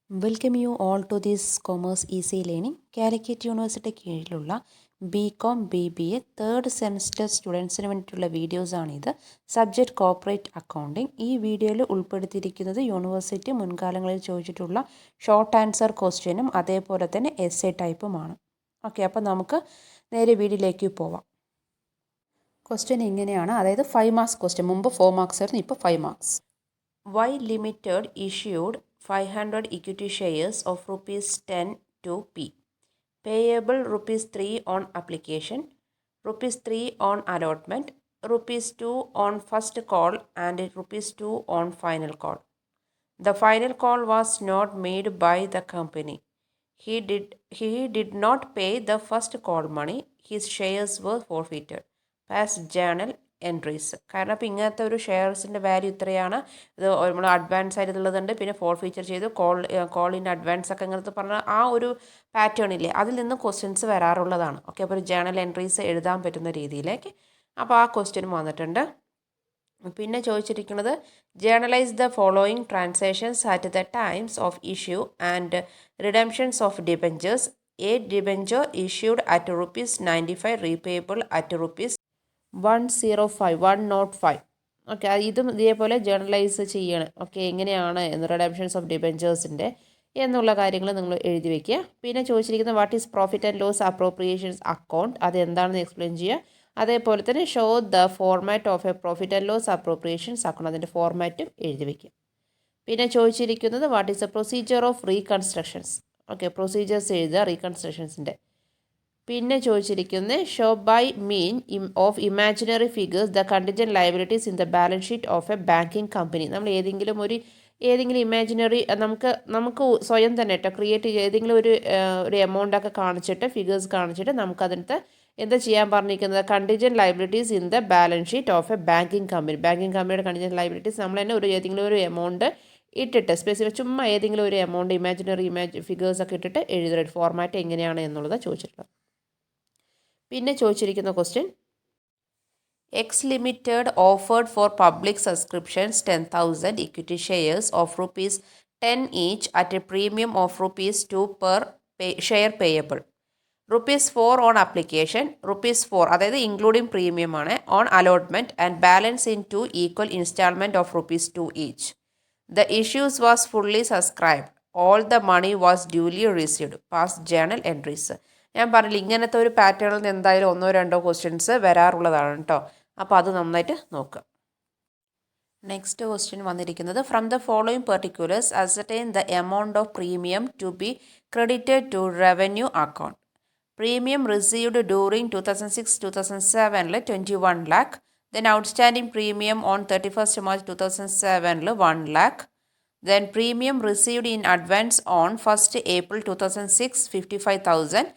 Welcome you all to this commerce easy learning. Calicut university കീഴിലുള്ള BCom BBA third semester സ്റ്റുഡൻസിന് വേണ്ടിയിട്ടുള്ള വീഡിയോസാണിത്. Subject corporate accounting. ഈ വീഡിയോയിൽ ഉൾപ്പെടുത്തിയിരിക്കുന്നത് യൂണിവേഴ്സിറ്റി മുൻകാലങ്ങളിൽ ചോദിച്ചിട്ടുള്ള ഷോർട്ട് ആൻസർ ക്വസ്റ്റ്യനും അതേപോലെ തന്നെ എസ്സേ ടൈപ്പുമാണ്. ഓക്കെ, അപ്പോൾ നമുക്ക് നേരെ വീഡിയോയിലേക്ക് പോവാം. ക്വസ്റ്റ്യൻ ഇങ്ങനെയാണ്, അതായത് 5 മാർക്സ് ക്വസ്റ്റ്യൻ. മുമ്പ് 4 മാർക്സ് ആയിരുന്നു, ഇപ്പോൾ 5 marks. Y Limited issued 500 equity shares of rupees 10 to P. Payable rupees 3 on application, rupees 3 on allotment, rupees 2 on first call and rupees 2 on final call. The final call was not made by the company. He did not pay the first call money. His shares were forfeited. Pass journal entries. കാരണം അപ്പോൾ ഇങ്ങനത്തെ ഒരു ഷെയർസിൻ്റെ value ഇത്രയാണ്, ഇത് നമ്മൾ advance ആയിട്ടുള്ളതുണ്ട്, പിന്നെ four feature ചെയ്ത് call in advance ഒക്കെ ഇങ്ങനത്തെ പറഞ്ഞ ആ ഒരു പാറ്റേൺ ഇല്ലേ, അതിൽ നിന്ന് ക്വസ്റ്റ്യൻസ് വരാറുള്ളതാണ്. ഓക്കെ, അപ്പോൾ ഒരു ജേണൽ എൻട്രീസ് എഴുതാൻ പറ്റുന്ന രീതിയിലേക്ക് അപ്പോൾ ആ ക്വസ്റ്റ്യനും വന്നിട്ടുണ്ട്. പിന്നെ ചോദിച്ചിരിക്കുന്നത് journalise the following transactions at the times of issue and redemptions of debentures. A debenture issued at ₹95 repayable at ₹105. Okay, ഇതും ഇതേപോലെ ജേർണലൈസ് ചെയ്യണം. ഓക്കെ, എങ്ങനെയാണ് എന്ന് റിഡംഷൻസ് ഓഫ് ഡിബെഞ്ചേഴ്സിൻ്റെ എന്നുള്ള കാര്യങ്ങൾ നിങ്ങൾ എഴുതി വയ്ക്കുക. പിന്നെ ചോദിച്ചിരിക്കുന്നത് what is profit and loss appropriations account, അത് എന്താണെന്ന് എക്സ്പ്ലെയിൻ ചെയ്യുക. അതേപോലെ തന്നെ show the format of a profit and loss appropriations account, അതിൻ്റെ ഫോർമാറ്റും എഴുതി വയ്ക്കുക. പിന്നെ ചോദിച്ചിരിക്കുന്നത് what is the procedure of reconstructions. Okay, procedures എഴുതുക റീകൺസ്ട്രക്ഷൻസിൻ്റെ. പിന്നെ ചോദിച്ചിരിക്കുന്നത് show by mean of imaginary figures the contingent liabilities in the balance sheet of a banking company. നമ്മൾ ഏതെങ്കിലും ഇമാജിനറി നമുക്ക് സ്വയം തന്നെ ക്രിയേറ്റ് ചെയ്യുക, ഏതെങ്കിലും ഒരു എമൗണ്ടൊക്കെ കാണിച്ചിട്ട് ഫിഗേഴ്സ് കാണിച്ചിട്ട് നമുക്കതിനകത്ത് എന്താ ചെയ്യാൻ പറഞ്ഞിരിക്കുന്നത്, contingent liabilities in the balance sheet of a banking കമ്പനിയുടെ കണ്ടിജൻറ്റ് ലയബിലിറ്റീസ് നമ്മൾ തന്നെ ഏതെങ്കിലും ഒരു എമൗണ്ട് ഇട്ടിട്ട് ചുമ്മാ ഏതെങ്കിലും ഒരു എമൗണ്ട് ഇമാജിനറി ഫിഗേഴ്സൊക്കെ ഇട്ടിട്ട് എഴുതുക. ഫോർമാറ്റ് എങ്ങനെയാണ് എന്നുള്ളത് ചോദിച്ചിട്ടുള്ളത്. പിന്നെ ചോദിച്ചിരിക്കുന്ന question X limited offered for public subscriptions 10,000 equity shares of ₹10 each at a premium of ₹2 per share payable. ₹4 on application, ₹4 അതായത് ഇൻക്ലൂഡിംഗ് പ്രീമിയം ആണ്, on allotment and balance in 2 equal instalment of ₹2 each. The issues was fully subscribed. All the money was duly received. Pass journal entries. ഞാൻ പറഞ്ഞില്ല, ഇങ്ങനത്തെ ഒരു പാറ്റേണിൽ നിന്ന് എന്തായാലും 1-2 questions വരാറുള്ളതാണ് കേട്ടോ. അപ്പോൾ അത് നന്നായിട്ട് നോക്കുക. നെക്സ്റ്റ് ക്വസ്റ്റ്യൻ വന്നിരിക്കുന്നത് from the following particulars ascertain the amount of premium to be credited to revenue account. Premium received during 2006-2007 21 lakh. Then outstanding premium on 31st March 2007 1 lakh. Then premium received in advance on 1st April 2006 55,000.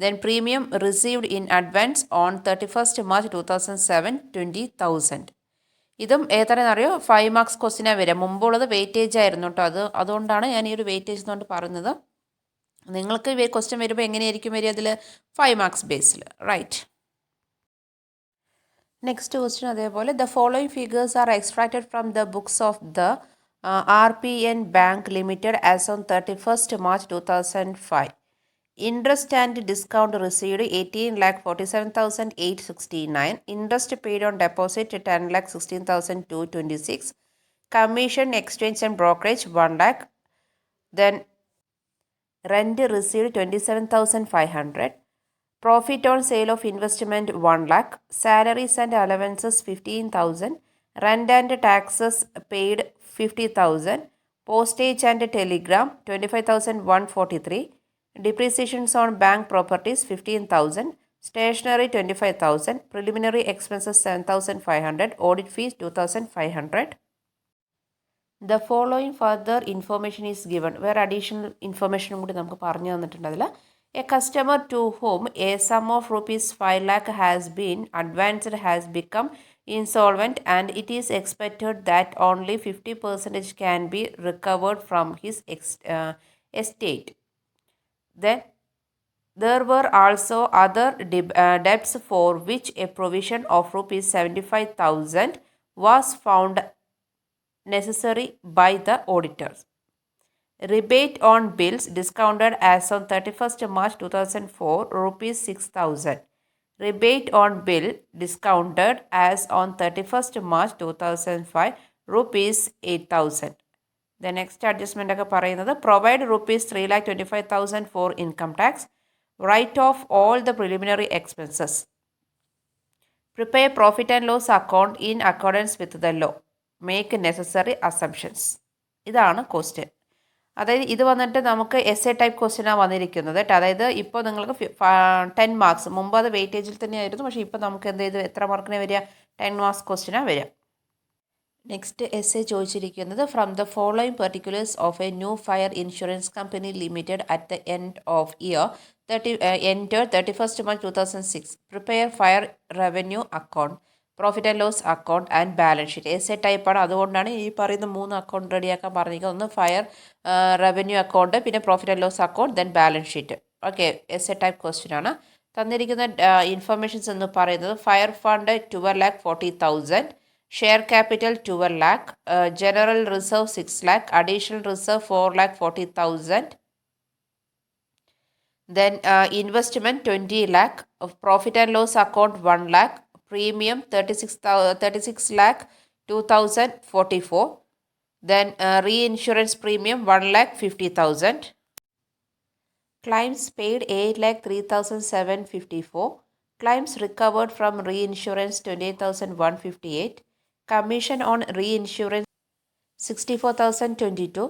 Then premium received in advance on 31st March 2007 20,000. ഇതും ഏതാണെന്നറിയോ 5 marks ക്വസ്റ്റിനാണ് വരിക. മുമ്പുള്ളത് weightage ആയിരുന്നു കേട്ടോ. അതുകൊണ്ടാണ് ഞാൻ ഈ ഒരു weightage എന്നുകൊണ്ട് പറയുന്നത്. നിങ്ങൾക്ക് ക്വസ്റ്റ്യൻ വരുമ്പോൾ എങ്ങനെയായിരിക്കും വരിക, അതിൽ 5 മാർക്സ് ബേസിൽ, റൈറ്റ്. നെക്സ്റ്റ് ക്വസ്റ്റ്യൻ അതേപോലെ the following figures are extracted from the books of the RPN Bank Limited as on 31st March 2005. Interest and discount received 18,47,869. Interest paid on deposit 10,16,226. Commission, exchange and brokerage 1 lakh. Then rent received 27,500. Profit on sale of investment 1 lakh. Salaries and allowances 15,000. Rent and taxes paid 50,000. Postage and telegram 25,143. Depreciations on bank properties 15,000. Stationery 25,000. Preliminary expenses 7,500. Audit fees 2,500. The following further information is given. Where additional information കൂടി നമുക്ക് പറഞ്ഞു തന്നിട്ടുണ്ട് അതിൽ. A customer to whom a sum of ₹5 lakh has been advanced has become insolvent and it is expected that only 50% can be recovered from his estate. Then there were also other debts for which a provision of ₹75,000 was found necessary by the auditors. Rebate on bills discounted as on 31st March 2004, rupees 6,000. Rebate on bill discounted as on 31st March 2005, rupees 8,000. The next adjustment ഒക്കെ പറയുന്നത് provide rupees 3,25,000 for income tax, write off all the preliminary expenses, prepare profit and loss account in accordance with the law, make necessary assumptions. ഇതാണ് question. അതായത് ഇത് വന്നിട്ട് നമുക്ക് S A type ക്വസ്റ്റ്യനാണ് വന്നിരിക്കുന്നത് കേട്ടോ. അതായത് ഇപ്പോൾ നിങ്ങൾക്ക് 10 മാർക്സ്, മുമ്പ് അത് വെയിറ്റേജിൽ തന്നെയായിരുന്നു, പക്ഷേ ഇപ്പോൾ നമുക്ക് എന്ത് ചെയ്ത് എത്ര മാർക്കിന് വരിക, 10 മാർക്സ് ക്വസ്റ്റ്യനാണ് വരിക. നെക്സ്റ്റ് എസ് എ ചോദിച്ചിരിക്കുന്നത് from the following particulars of a new fire insurance company limited at the end of year 31st March 2006. Prepare fire revenue account, profit and loss account and balance sheet. Essay ടൈപ്പാണ്, അതുകൊണ്ടാണ് ഈ പറയുന്ന 3 account റെഡിയാക്കാൻ പറഞ്ഞിരിക്കുന്നത്. ഒന്ന് fire revenue account, പിന്നെ profit and loss account, then balance sheet. Okay, essay type question ആണ്. തന്നിരിക്കുന്ന ഇൻഫർമേഷൻസ് എന്ന് പറയുന്നത് fire fund 12,40,000, share capital 12 lakh, general reserve 6 lakh, additional reserve 4,40,000, then investment 20 lakh, profit and loss account 1 lakh, premium 36 lakh 2,044, then reinsurance premium 1 lakh 50,000, claims paid 8 lakh 3,754, claims recovered from reinsurance 28,158, commission on reinsurance 64,022,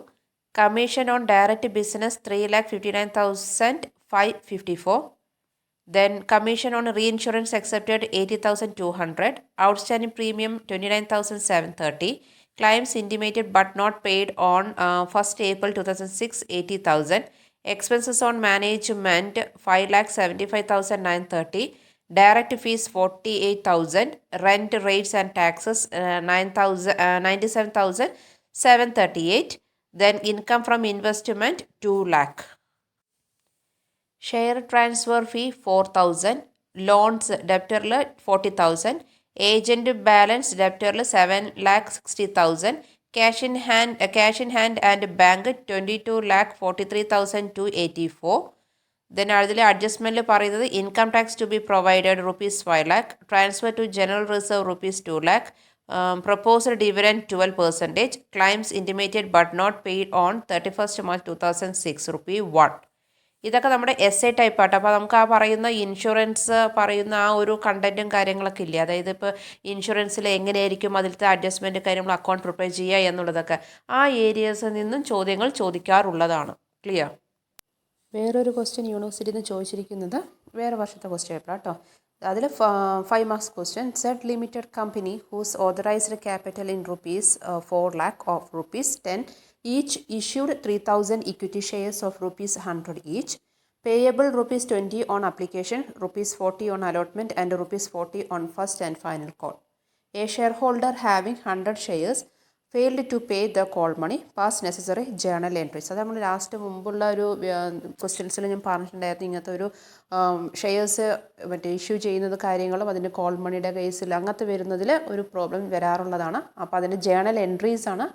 commission on direct business 3,59,554, then commission on reinsurance accepted 80,200, outstanding premium 29,730, claims intimated but not paid on 1st April 2006 80,000, expenses on management 5,75,930, direct fees 48,000, rent rates and taxes 97,738, then income from investment 2 lakh. Share transfer fee 4,000, loans ഡെപ്റ്ററിൽ 40,000, agent balance ഡെപ്റ്ററിൽ 7,60,000, cash in hand and bank 22,43,284. Then അതിൽ അഡ്ജസ്റ്റ്മെൻറ്റിൽ പറയുന്നത് income tax to be provided rupees 5 lakh, transfer to general reserve rupees 2 lakh, proposed dividend 12%, claims intimated but not paid on 31st March 2006 ₹1. ഇതൊക്കെ നമ്മുടെ S A type ആട്ടോ. അപ്പോൾ നമുക്ക് ആ പറയുന്ന ഇൻഷുറൻസ് പറയുന്ന ആ ഒരു കണ്ടൻറ്റും കാര്യങ്ങളൊക്കെ ഇല്ലേ, അതായത് ഇപ്പോൾ ഇൻഷുറൻസിൽ എങ്ങനെയായിരിക്കും അതിലത്തെ അഡ്ജസ്റ്റ്മെൻറ്റ് കാര്യങ്ങൾ അക്കൗണ്ട് പ്രിപ്പയർ ചെയ്യുക എന്നുള്ളതൊക്കെ ആ ഏരിയസിൽ നിന്നും ചോദ്യങ്ങൾ ചോദിക്കാറുള്ളതാണ്. ക്ലിയർ. വേറൊരു ക്വസ്റ്റ്യൻ യൂണിവേഴ്സിറ്റിയിൽ നിന്ന് ചോദിച്ചിരിക്കുന്നത് വേറെ വർഷത്തെ ക്വസ്റ്റ്യൻ പേപ്പർ കേട്ടോ. അതിൽ 5 marks question. Z limited company whose authorised capital in rupees 4 lakh of rupees 10 each issued 3,000 equity shares of rupees 100 each, payable rupees 20 on application, rupees 40 on allotment and rupees 40 on first and final call. A shareholder having 100 shares failed to pay the call money, pass necessary journal entries. അത് നമ്മൾ last മുമ്പുള്ള ഒരു ക്വസ്റ്റ്യൻസിൽ ഞാൻ പറഞ്ഞിട്ടുണ്ടായിരുന്നു, ഇങ്ങനത്തെ ഒരു shares മറ്റേ issue ചെയ്യുന്നത് കാര്യങ്ങളും അതിൻ്റെ കോൾ മണിയുടെ കേസിൽ അങ്ങനത്തെ വരുന്നതിൽ ഒരു പ്രോബ്ലം വരാറുള്ളതാണ്. അപ്പോൾ അതിൻ്റെ ജേണൽ എൻട്രീസ് ആണ്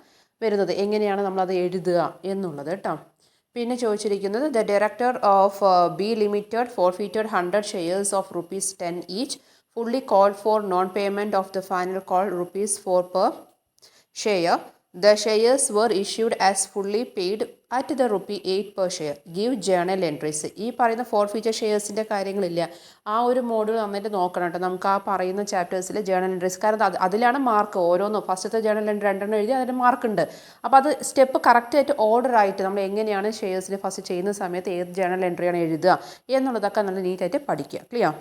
വരുന്നത്, എങ്ങനെയാണ് നമ്മളത് എഴുതുക എന്നുള്ളത് കേട്ടോ. പിന്നെ ചോദിച്ചിരിക്കുന്നത് the director of B limited forfeited 100 shares of rupees 10 each, fully called for non-payment of the final call rupees 4 per share. The shares were issued as fully paid at the ₹8 per share. Give journal entries. ഈ പറയുന്ന forfeiture ഷെയർസിൻ്റെ കാര്യങ്ങളില്ല, ആ ഒരു module നന്നായിട്ട് നോക്കണം കേട്ടോ. നമുക്ക് ആ പറയുന്ന ചാപ്റ്റേഴ്സിൽ ജേണൽ എൻട്രീസ്, കാരണം അതിലാണ് മാർക്ക്. ഓരോന്നും ഫസ്റ്റത്തെ ജേണൽ എൻട്രി 2 എഴുതി അതിന് മാർക്കുണ്ട്. അപ്പോൾ അത് സ്റ്റെപ്പ് കറക്റ്റായിട്ട് ഓർഡർ ആയിട്ട് നമ്മൾ എങ്ങനെയാണ് ഷെയർസിൽ ഫസ്റ്റ് ചെയ്യുന്ന സമയത്ത് ഏത് ജേണൽ എൻട്രിയാണ് എഴുതുക എന്നുള്ളതൊക്കെ നല്ല നീറ്റായിട്ട് പഠിക്കുക. Clear.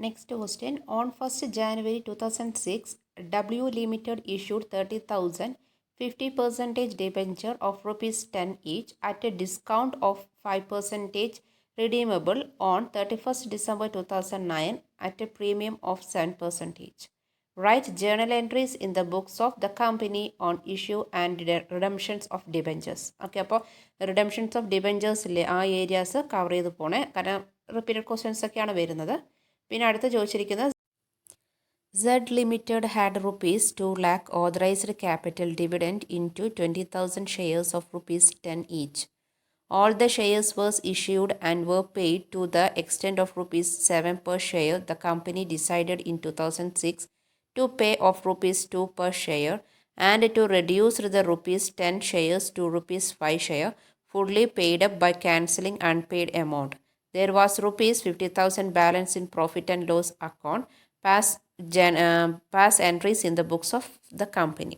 Next question. On 1st January 2006 W Limited issued 30,000 50% debenture of rupees 10 each at a discount of 5%, redeemable on 31st December 2009 at a premium of 7%. Write journal entries in the books of the company on issue and redemptions of debentures. Okay, അപ്പോൾ റിഡംഷൻസ് of debentures ഇല്ലേ, ആ areas cover ചെയ്ത് പോണേ, കാരണം repeated questions ഒക്കെയാണ് വരുന്നത്. പിന്നെ അടുത്ത് ചോദിച്ചിരിക്കുന്നത് Z Limited had rupees 2 lakh authorized capital dividend into 20,000 shares of rupees 10 each. All the shares was issued and were paid to the extent of rupees 7 per share. The company decided in 2006 to pay off rupees 2 per share and to reduce the rupees 10 shares to rupees 5 share, fully paid up by cancelling unpaid amount. There was rupees 50,000 balance in profit and loss account, past entries in the books of the company.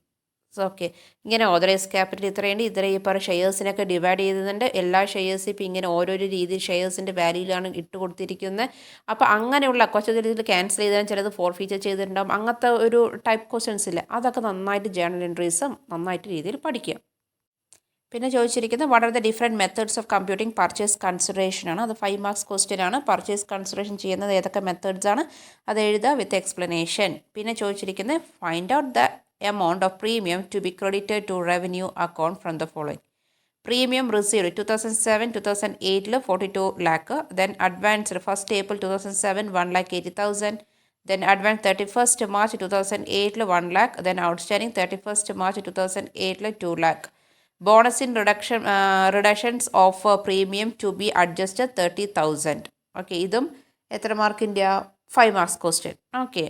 So okay, ഇങ്ങനെ authorise capital ഇത്രയുണ്ട്. ഇത്ര ഈ പറഞ്ഞ ഷെയർസിനൊക്കെ divide ചെയ്തിട്ടുണ്ട്. എല്ലാ ഷെയർസും ഇപ്പോൾ ഇങ്ങനെ ഓരോരോ രീതിയിൽ ഷെയർസിൻ്റെ വാല്യൂയിലാണ് ഇട്ട് കൊടുത്തിരിക്കുന്നത്. അപ്പോൾ അങ്ങനെയുള്ള കുറച്ച് രീതിയിൽ ക്യാൻസൽ ചെയ്താൽ ചിലത് ഫോർ ഫീച്ചർ ചെയ്തിട്ടുണ്ടാകും. അങ്ങനത്തെ ഒരു ടൈപ്പ് ക്വസ്റ്റ്യൻസ് ഇല്ല, അതൊക്കെ നന്നായിട്ട് ജേണൽ എൻട്രീസും നന്നായിട്ട് രീതിയിൽ പഠിക്കുക. പിന്നെ ചോദിച്ചിരിക്കുന്നത് what are the different methods of computing purchase consideration ആണ്. അത് 5 മാർക്സ് ക്വസ്റ്റ്യൻ ആണ്. പർച്ചേസ് കൺസിഡറേഷൻ ചെയ്യുന്നത് ഏതൊക്കെ മെത്തേഡ്സ് ആണ് അത് എഴുതുക വിത്ത് എക്സ്പ്ലനേഷൻ. പിന്നെ ചോദിച്ചിരിക്കുന്നത് find out the amount of premium to be credited to revenue account from the following. Premium received 2007-2008 42 lakh, then advanced 1st April 2007 1,80,000, then advanced 31st March 2008 1 lakh, then outstanding 31st March 2008 2 lakh. Bonus in reductions of premium to be adjusted 30,000. Okay, ഇതും എത്ര മാർക്കിൻ്റെ 5 marks question. Okay,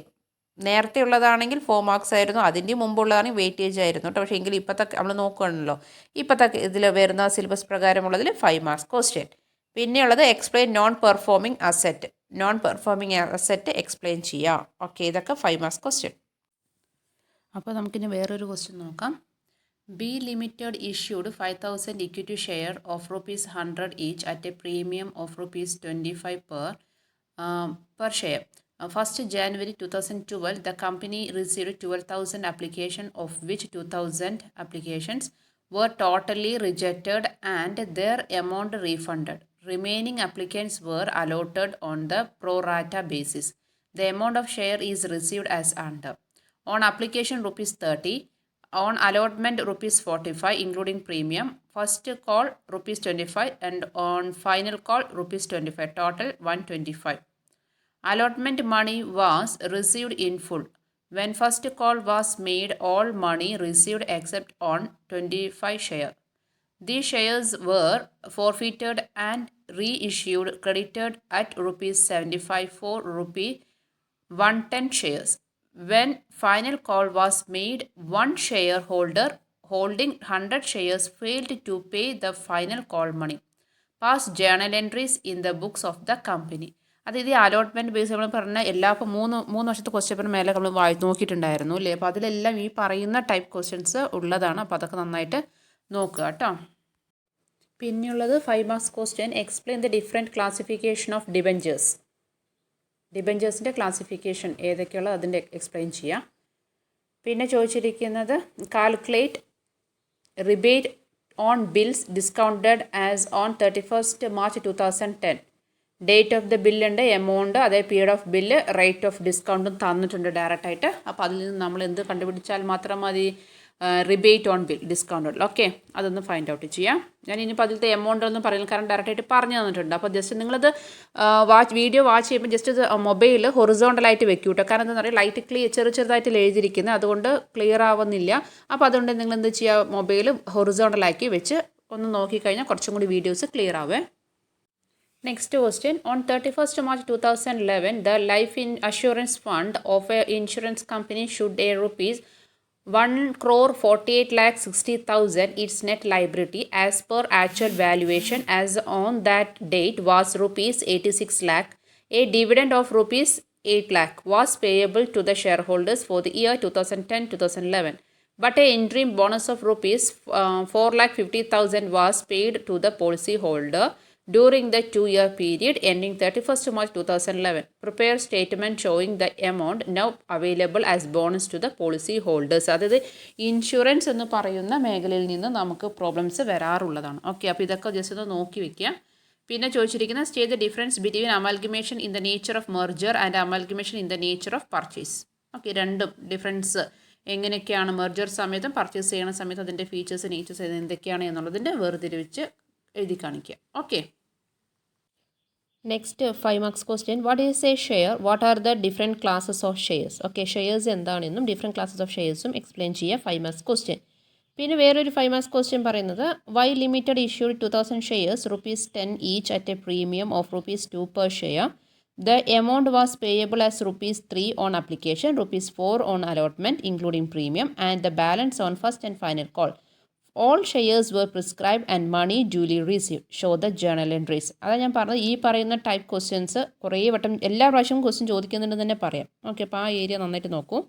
നേരത്തെ ഉള്ളതാണെങ്കിൽ 4 marks ആയിരുന്നു, അതിൻ്റെ മുമ്പുള്ളതാണെങ്കിൽ weightage ആയിരുന്നു കേട്ടോ. പക്ഷേ എങ്കിൽ ഇപ്പോഴത്തെ നമ്മൾ നോക്കുകയാണല്ലോ, ഇപ്പോഴത്തെ ഇതിൽ വരുന്ന സിലബസ് പ്രകാരമുള്ളതിൽ 5 മാർക്സ് ക്വസ്റ്റ്യൻ. പിന്നെയുള്ളത് explain non performing asset. Non performing asset explain ചെയ്യാം. ഓക്കെ, ഇതൊക്കെ 5 മാർക്സ് ക്വസ്റ്റ്യൻ. അപ്പോൾ നമുക്കിനി വേറൊരു ക്വസ്റ്റ്യൻ നോക്കാം. B limited issued 5,000 equity share of rupees 100 each at a premium of rupees 25 per share. 1st January 2012, the company received 12,000 applications, of which 2,000 applications were totally rejected and their amount refunded. Remaining applicants were allotted on the pro rata basis. The amount of share is received as under. On application rupees 30, on allotment rupees 45 including premium, first call rupees 25 and on final call rupees 25, total 125. Allotment money was received in full. When first call was made, all money received except on 25 share. These shares were forfeited and reissued, credited at rupees 75 for rupee 110 shares. When final call was made, one shareholder holding 100 shares failed to pay the final call money. Past journal entries in the books of the company. അതായത് ഈ allotment base നമ്മൾ പറഞ്ഞ എല്ലാ ഇപ്പോൾ മൂന്ന് വർഷത്തെ question paper മേലെ നമ്മൾ നോക്കിയിട്ടുണ്ടായിരുന്നു അല്ലേ. അപ്പോൾ അതിലെല്ലാം ഈ പറയുന്ന ടൈപ്പ് ക്വസ്റ്റ്യൻസ് ഉള്ളതാണ്. അപ്പോൾ അതൊക്കെ നന്നായിട്ട് നോക്കുക കേട്ടോ. പിന്നെയുള്ളത് 5 marks question explain the different classification of debentures. ഡിബഞ്ചേഴ്സിൻ്റെ ക്ലാസിഫിക്കേഷൻ ഏതൊക്കെയുള്ളത് അതിൻ്റെ എക്സ്പ്ലെയിൻ ചെയ്യാം. പിന്നെ ചോദിച്ചിരിക്കുന്നത് calculate rebate on bills discounted as on 31st March 2010. Date of the ബില്ലുണ്ട്, എമൗണ്ട്, അതേ period of bill, rate of ഡിസ്കൗണ്ടും തന്നിട്ടുണ്ട് ഡയറക്റ്റായിട്ട്. അപ്പോൾ അതിൽ നിന്ന് നമ്മൾ എന്ത് കണ്ടുപിടിച്ചാൽ മാത്രം മതി? Rebate on bill discount. Okay, അതൊന്ന് ഫൈൻഡ് ഔട്ട് ചെയ്യാം. ഞാൻ ഇനിയിപ്പോൾ അതിലത്തെ എമൗണ്ട് ഒന്നും പറയുന്നത് കാരണം ഡയറക്റ്റായിട്ട് പറഞ്ഞു തന്നിട്ടുണ്ട്. അപ്പോൾ ജസ്റ്റ് നിങ്ങളത് വീഡിയോ വാച്ച് ചെയ്യുമ്പോൾ ജസ്റ്റ് ഇത് മൊബൈൽ ഹൊറിസോണ്ടലായിട്ട് വെക്കൂ കേട്ടോ. കാരണം എന്താ പറയുക, ലൈറ്റ് ചെറുതായിട്ട് എഴുതിയിരിക്കുന്നത്, അതുകൊണ്ട് ക്ലിയർ ആവുന്നില്ല. അപ്പോൾ അതുകൊണ്ട് നിങ്ങൾ എന്ത് ചെയ്യുക, മൊബൈൽ ഹൊറിസോണ്ടലാക്കി വെച്ച് ഒന്ന് നോക്കിക്കഴിഞ്ഞാൽ കുറച്ചും കൂടി videos clear Ave. Next question. On 31st March 2011, the Life Assurance Fund of an insurance company should a rupees 1,48,60,000 its net liability as per actual valuation as on that date was rupees 86 lakh. A dividend of rupees 8 lakh was payable to the shareholders for the year 2010-2011. But an interim bonus of rupees 4,50,000 was paid to the policyholder during the 2-year period ending 31st March 2011. Prepare statement showing the amount now available as bonus to the policy holders. അതായത് insurance എന്ന് പറയുന്ന മേഖലയിൽ നിന്ന് നമുക്ക് problems വരാറുള്ളതാണ്. Okay, അപ്പോൾ ഇതൊക്കെ just ഒന്ന് നോക്കി വെക്കുക. പിന്നെ ചോദിച്ചിരിക്കുന്ന state the difference between amalgamation in the nature of merger and amalgamation in the nature of purchase. Okay, രണ്ടും ഡിഫറൻസ് എങ്ങനെയൊക്കെയാണ് മെർജർ സമയത്തും പർച്ചേസ് ചെയ്യുന്ന സമയത്ത് അതിൻ്റെ ഫീച്ചേഴ്സ് നേച്ചേഴ്സ് എന്തൊക്കെയാണ് എന്നുള്ളതിൻ്റെ വേർതിരിച്ച് എഴുതി കാണിക്കുക. Okay, Next 5 marks question. What is a share? What are the different classes of shares? Okay, shares എന്താണെന്നും ഡിഫറെൻറ്റ് ക്ലാസ്സസ് ഓഫ് ഷെയർസും എക്സ്പ്ലെയിൻ ചെയ്യുക 5 മാർക്സ് ക്വസ്റ്റ്യൻ. പിന്നെ വേറൊരു 5 മാർക്സ് ക്വസ്റ്റ്യൻ പറയുന്നത് Y limited issued 2000 shares ₹10 each at a premium of ₹2 per share. The amount was payable as ₹3 on application, ₹4 on allotment including premium, and the balance on first and final call. All shares were prescribed and money duly received. Show the journal entries. അതാണ് ഞാൻ പറഞ്ഞത്, ഈ പറയുന്ന type questions കുറേ വട്ടം എല്ലാ പ്രാവശ്യവും question ചോദിക്കുന്നുണ്ടെന്ന് തന്നെ പറയാം. ഓക്കെ, അപ്പോൾ ആ ഏരിയ നന്നായിട്ട് നോക്കൂ.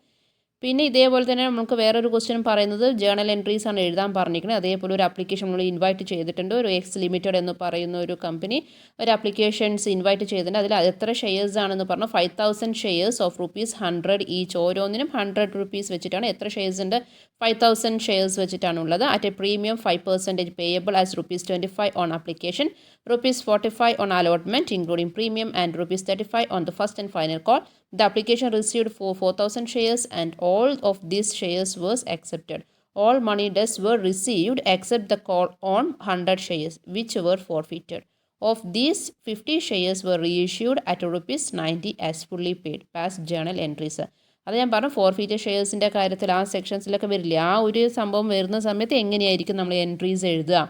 പിന്നെ ഇതേപോലെ തന്നെ നമുക്ക് വേറൊരു ക്വസ്റ്റ്യൻ പറയുന്നത് ജേണൽ എൻട്രീസ് ആണ് എഴുതാൻ പറഞ്ഞിരിക്കുന്നത്. അതേപോലെ ഒരു ആപ്ലിക്കേഷൻ നമ്മൾ ഇൻവൈറ്റ് ചെയ്തിട്ടുണ്ട്. ഒരു എക്സ് ലിമിറ്റഡ് എന്ന് പറയുന്ന ഒരു കമ്പനി ഒരു ആപ്ലിക്കേഷൻസ് ഇൻവൈറ്റ് ചെയ്തിട്ടുണ്ട്. അതിൽ എത്ര ഷെയർസ് ആണെന്ന് പറഞ്ഞു 5000 ഷെയർസ് ഓഫ് ₹100 ഈച്ച്. ഓരോന്നിനും ₹100 വെച്ചിട്ടാണ്. എത്ര ഷെയർസ് ഉണ്ട്? 5000 ഷെയർസ് വെച്ചിട്ടാണ് ഉള്ളത്. At a premium 5% payable as ₹25 on application, ₹45 on allotment including premium, and ₹35 on the first and final call. The application received for 4,000 shares and all of these shares was accepted. All money debts were received except the call on 100 shares which were forfeited. Of these, 50 shares were reissued at ₹90 as fully paid. Past journal entries. അത് ഞാൻ പറഞ്ഞു, forfeited ഷെയർസിൻ്റെ കാര്യത്തിൽ ആ സെക്ഷൻസിലൊക്കെ വരില്ല. ആ ഒരു സംഭവം വരുന്ന സമയത്ത് എങ്ങനെയായിരിക്കും നമ്മൾ എൻട്രീസ് എഴുതുക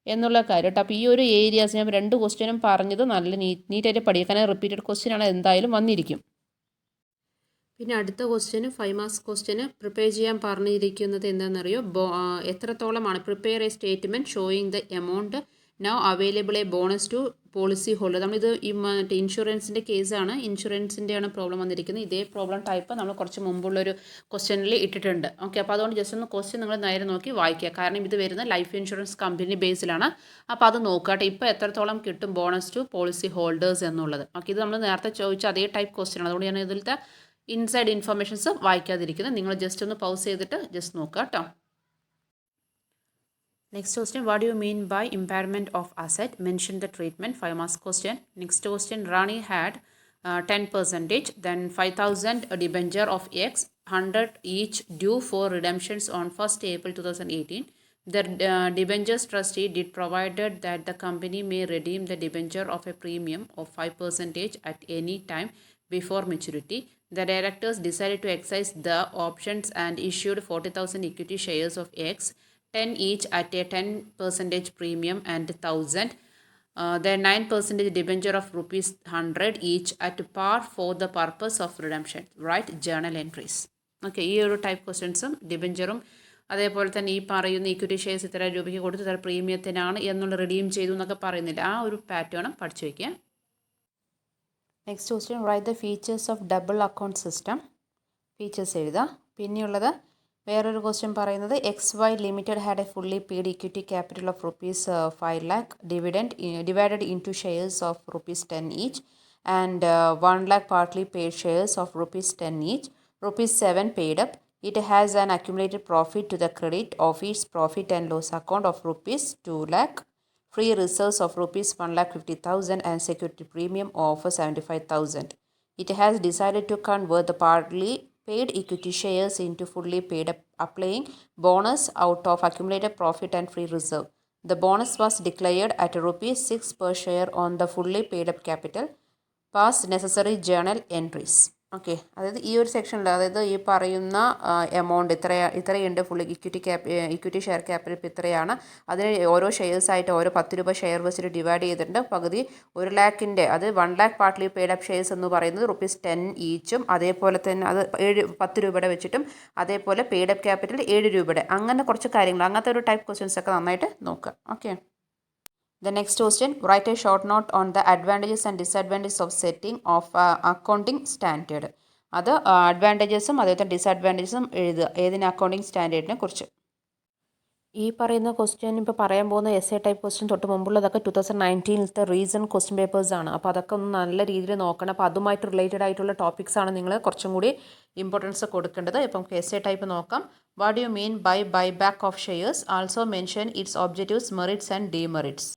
എന്നുള്ള കാര്യം കേട്ടോ. അപ്പോൾ ഈ ഒരു ഏരിയാസ് ഞാൻ 2 ക്വസ്റ്റ്യനും പറഞ്ഞത് നല്ല നീറ്റായിട്ട് പഠിക്കുക. കാരണം റിപ്പീറ്റഡ് ക്വസ്റ്റ്യൻ ആണ്, എന്തായാലും വന്നിരിക്കും. പിന്നെ അടുത്ത ക്വസ്റ്റ്യന് 5 മാർക്സ് ക്വസ്റ്റ്യന് പ്രിപ്പയർ ചെയ്യാൻ പറഞ്ഞിരിക്കുന്നത് എന്താണെന്നറിയോ? എത്രത്തോളമാണ് prepare a statement showing the amount now available a bonus to policy holder. നമ്മളിത് ഈ മറ്റേ ഇൻഷുറൻസിൻ്റെ കേസാണ്, ഇൻഷുറൻസിൻ്റെയാണ് പ്രോബ്ലം വന്നിരിക്കുന്നത്. ഇതേ പ്രോബ്ലം ടൈപ്പ് നമ്മൾ കുറച്ച് മുമ്പുള്ളൊരു ക്വസ്റ്റ്യനിൽ ഇട്ടിട്ടുണ്ട്. ഓക്കെ, അപ്പോൾ അതുകൊണ്ട് ജസ്റ്റ് ഒന്ന് ക്വസ്റ്റ്യൻ നിങ്ങൾ നേരെ നോക്കി വായിക്കുക. കാരണം ഇത് വരുന്ന ലൈഫ് ഇൻഷുറൻസ് കമ്പനി ബേസിലാണ്. അപ്പോൾ അത് നോക്കുക. ഇപ്പോൾ എത്രത്തോളം കിട്ടും ബോണസ് ടു പോളിസി ഹോൾഡേഴ്സ് എന്നുള്ളത്. ഓക്കെ, ഇത് നമ്മൾ നേരത്തെ ചോദിച്ച അതേ ടൈപ്പ് ക്വസ്റ്റ്യൻ ആണ്. അതുകൊണ്ട് ഞാൻ ഇതിലത്തെ ഇൻസൈഡ് ഇൻഫർമേഷൻസ് വായിക്കാതിരിക്കുന്നത്. നിങ്ങൾ ജസ്റ്റ് ഒന്ന് പൗസ് ചെയ്തിട്ട് ജസ്റ്റ് നോക്കുക കേട്ടോ. Next question, what do you mean by impairment of asset? Mention the treatment. 5 marks question. Next question, Rani had 10%, then 5,000 debenture of X, 100 each due for redemptions on 1st April 2018. The debentures trustee did provided that the company may redeem the debenture of a premium of 5% at any time before maturity. The directors decided to exercise the options and issued 40,000 equity shares of X, 10 each at a 10% premium and 1,000. The 9% debenture of ₹100 each at par for the purpose of redemption. Write journal entries. Okay, ഈ ഒരു type ക്വസ്റ്റ്യൻസും ഡിബഞ്ചറും അതേപോലെ തന്നെ ഈ പറയുന്ന equity shares ഇത്ര രൂപയ്ക്ക് കൊടുത്ത് ഇത്ര പ്രീമിയത്തിനാണ് എന്നുള്ള റിഡീം ചെയ്തു എന്നൊക്കെ പറയുന്നില്ല. ആ ഒരു പാറ്റേണും പഠിച്ചു വയ്ക്കുക. Next question, write the features of double account system. Features എഴുതുക. പിന്നെയുള്ളത് വേറൊരു ക്വസ്റ്റ്യൻ പറയുന്നത് XY limited had A fully paid equity capital of ₹5 lakh divided into shares of ₹10 each and 1 lakh partly paid shares of ₹10 each, ₹7 paid up. It has an accumulated profit to the credit of its profit and loss account of ₹2 lakh, free reserves of ₹1,50,000 and security premium of 75,000. It has decided to convert the partly paid equity shares into fully paid up, applying bonus out of accumulated profit and free reserve. The bonus was declared at ₹6 per share on the fully paid up capital. Pass necessary journal entries. Okay, അതായത് ഈ ഒരു സെക്ഷനിൽ അതായത് ഈ പറയുന്ന amount ഇത്രയുണ്ട് full equity share capital ഇപ്പോൾ ഇത്രയാണ്. അതിന് ഓരോ ഷെയർസായിട്ട് ഓരോ ₹10 ഷെയർ വെച്ചിട്ട് ഡിവൈഡ് ചെയ്തിട്ടുണ്ട്. പകുതി 1 lakhൻ്റെ അത് 1 lakh partly paid up shares എന്ന് പറയുന്നത് ₹10 ഈച്ചും, അതേപോലെ തന്നെ അത് ₹10 വെച്ചിട്ടും, അതേപോലെ പെയ്ഡ് അപ്പ് ക്യാപിറ്റൽ ₹7. അങ്ങനെ കുറച്ച് കാര്യങ്ങൾ, അങ്ങനത്തെ ഒരു ടൈപ്പ് ക്വസ്റ്റ്യൻസ് ഒക്കെ നന്നായിട്ട് നോക്കുക. Okay, the next question, write a short note on the advantages and disadvantages of setting of accounting standard. അത് അഡ്വാൻറ്റേജസും അതേപോലെ ഡിസഡ്വാൻറ്റേജസും എഴുതുക ഏതിന് അക്കൗണ്ടിങ് സ്റ്റാൻഡേർഡിനെ കുറിച്ച്. ഈ പറയുന്ന ക്വസ്റ്റ്യൻ ഇപ്പോൾ പറയാൻ പോകുന്ന എസ് എ ടൈപ്പ് ക്വസ്റ്റ്യൻ തൊട്ട് മുമ്പുള്ളതൊക്കെ 2019 റീസൺ ക്വസ്റ്റ്യൻ പേപ്പേഴ്സ് ആണ്. അപ്പോൾ അതൊക്കെ ഒന്ന് നല്ല രീതിയിൽ നോക്കണം. അപ്പോൾ അതുമായിട്ട് റിലേറ്റഡ് ആയിട്ടുള്ള ടോപ്പിക്സ് ആണ് നിങ്ങൾ കുറച്ചും കൂടി ഇമ്പോർട്ടൻസ് കൊടുക്കേണ്ടത്. ഇപ്പം എസ് എ ടൈപ്പ് നോക്കാം. What do you mean by buyback of shares? Also mention its objectives, merits and demerits.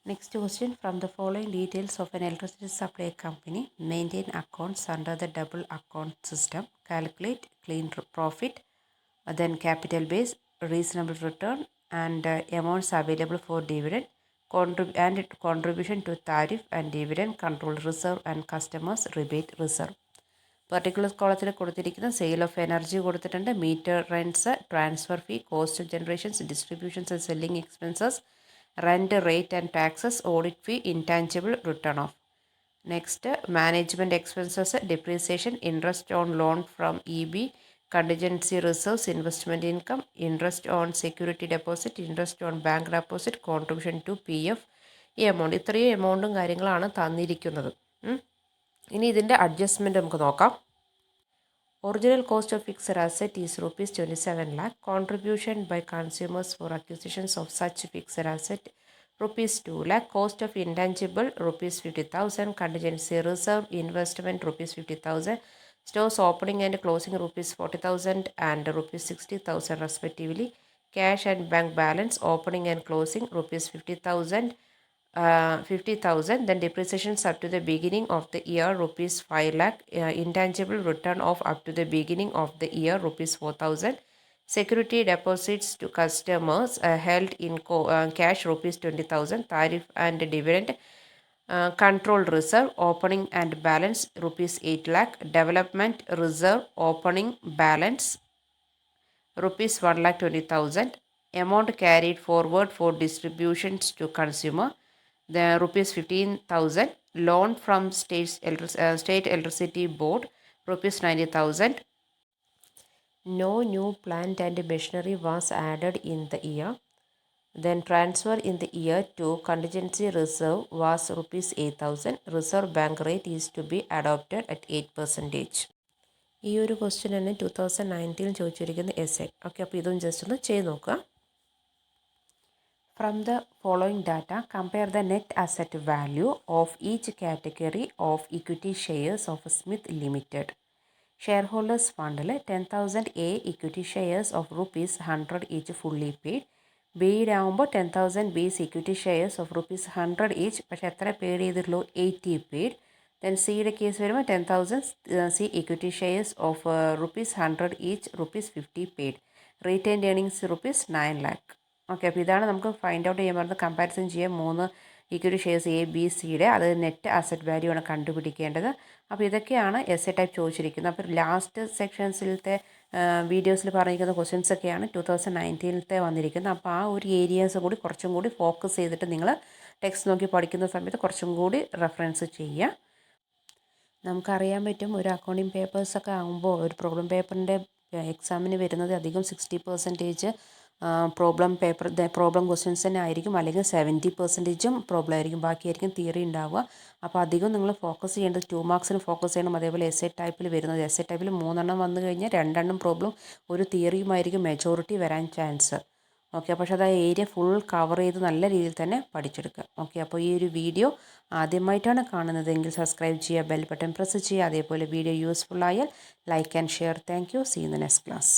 Next question, from the following details of an electricity supply company, maintain accounts under the double account system, calculate clean profit, then capital base, reasonable return, and amounts available for dividend. and contribution to tariff and dividend control reserve and customers rebate reserve. Particular കോളത്തിൽ കൊടുത്തിരിക്കുന്ന sale of energy കൊടുത്തിട്ടുണ്ട്, meter rents, transfer fee, cost of generations, distributions and selling expenses, rent, rate and taxes, audit fee, intangible, return of. Next management expenses, depreciation, interest on loan from EB, contingency reserves, investment income, interest on security deposit, interest on bank deposit, contribution to PF, ഈ amount. ഇത്രയും എമൗണ്ടും കാര്യങ്ങളാണ് തന്നിരിക്കുന്നത്. ഇനി ഇതിൻ്റെ adjustment നമുക്ക് നോക്കാം. Original cost of fixed asset is ₹27 lakh. Contribution by consumers for acquisitions of such fixed asset ₹2 lakh. Cost of intangible ₹50,000. Contingency reserve investment ₹50,000. Stores opening and closing ₹40,000 and ₹60,000 respectively. Cash and bank balance opening and closing ₹50,000. Then depreciations up to the beginning of the year ₹5 lakh. Intangible return off up to the beginning of the year ₹4,000. Security deposits to customers held in cash ₹20,000. Tariff and dividend control reserve opening and balance ₹8 lakh. Development reserve opening balance ₹1,20,000. Amount carried forward for distributions to consumer the ₹15,000. Loan from state electricity board ₹90,000. No new plant and machinery was added in the year. Then transfer in the year to contingency reserve was ₹8,000. Reserve bank rate is to be adopted at 8%. ഈ ഒരു question തന്നെ 2019 ചോദിച്ചിരിക്കുന്ന SI. Okay, അപ്പോൾ ഇതും just ഒന്ന് ചെയ്ത് നോക്കുക. From the following data, compare the net asset value of each category of equity shares of Smith Limited. Shareholders fund 10,000 A equity shares of ₹100 each fully paid. ബിയുടെ ആകുമ്പോൾ 10,000 ബീസ് equity shares of ₹100 each. പക്ഷേ എത്ര paid ചെയ്തിട്ടുള്ളൂ? 80 paid. Then സിയുടെ case വരുമ്പോൾ 10,000 C equity shares of ₹100 each ₹50 paid. Retained earnings ₹9 lakh. Okay, അപ്പോൾ ഇതാണ് നമുക്ക് ഫൈൻഡ് ഔട്ട് ചെയ്യാൻ പറയുന്നത്. കമ്പാരിസൺ ചെയ്യാൻ 3 ഇക്വിറ്റി ഷെയർസ് എ ബി സിയുടെ, അത് നെറ്റ് അസറ്റ് വാല്യൂ ആണ് കണ്ടുപിടിക്കേണ്ടത്. അപ്പോൾ ഇതൊക്കെയാണ് എസ് എ ടൈപ്പ് ചോദിച്ചിരിക്കുന്നത്. അപ്പോൾ ലാസ്റ്റ് സെക്ഷൻസിലത്തെ വീഡിയോസിൽ പറഞ്ഞിരിക്കുന്ന ക്വസ്റ്റ്യൻസ് ഒക്കെയാണ് 2019 വന്നിരിക്കുന്നത്. അപ്പോൾ ആ ഒരു ഏരിയാസ് കൂടി കുറച്ചും കൂടി ഫോക്കസ് ചെയ്തിട്ട് നിങ്ങൾ ടെക്സ്റ്റ് നോക്കി പഠിക്കുന്ന സമയത്ത് കുറച്ചും കൂടി റെഫറൻസ് ചെയ്യുക. നമുക്കറിയാൻ പറ്റും, ഒരു അക്കൗണ്ടിങ് പേപ്പേഴ്സൊക്കെ ആകുമ്പോൾ ഒരു പ്രോബ്ലം പേപ്പറിൻ്റെ എക്സാമിന് വരുന്നത് അധികം 60% പ്രോബ്ലം ക്വസ്റ്റ്യൻസ് തന്നെ ആയിരിക്കും, അല്ലെങ്കിൽ 70% പ്രോബ്ലം ആയിരിക്കും, ബാക്കിയായിരിക്കും തിയറി ഉണ്ടാവുക. അപ്പോൾ അധികം നിങ്ങൾ ഫോക്കസ് ചെയ്യേണ്ടത് 2 മാർക്സിന് ഫോക്കസ് ചെയ്യണം. അതേപോലെ എസ് എ ടൈപ്പിൽ വരുന്നത്, എസ് എ ടൈപ്പിൽ 3 വന്നു കഴിഞ്ഞാൽ 2 പ്രോബ്ലം ഒരു തിയറിയുമായിരിക്കും മെജോറിറ്റി വരാൻ ചാൻസ്. ഓക്കെ, പക്ഷേ അത് ആ ഏരിയ ഫുൾ കവർ ചെയ്ത് നല്ല രീതിയിൽ തന്നെ പഠിച്ചെടുക്കുക. ഓക്കെ, അപ്പോൾ ഈ ഒരു വീഡിയോ ആദ്യമായിട്ടാണ് കാണുന്നതെങ്കിൽ സബ്സ്ക്രൈബ് ചെയ്യുക, ബെൽ ബട്ടൺ പ്രസ് ചെയ്യുക. അതേപോലെ വീഡിയോ യൂസ്ഫുൾ ആയാൽ like and share. Thank you. See in the next class.